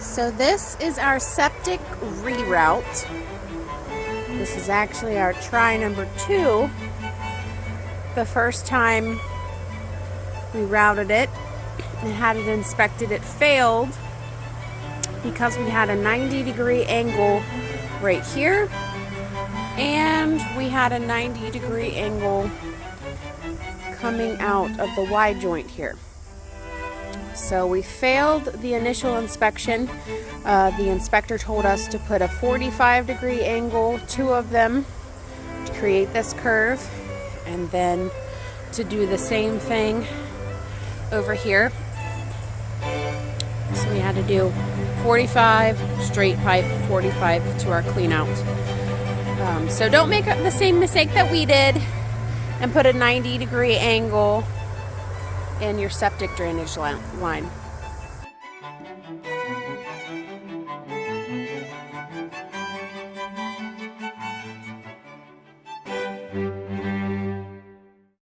So this is our septic reroute. This is actually our try number 2. The first time we routed it and had it inspected, it failed because we had a 90-degree angle right here, and we had a 90-degree angle coming out of the Y joint here. So we failed the initial inspection. The inspector told us to put a 45-degree angle, 2 of them, to create this curve, and then to do the same thing over here. So we had to do 45 straight pipe, 45 to our clean out. So don't make the same mistake that we did and put a 90-degree angle in your septic drainage line.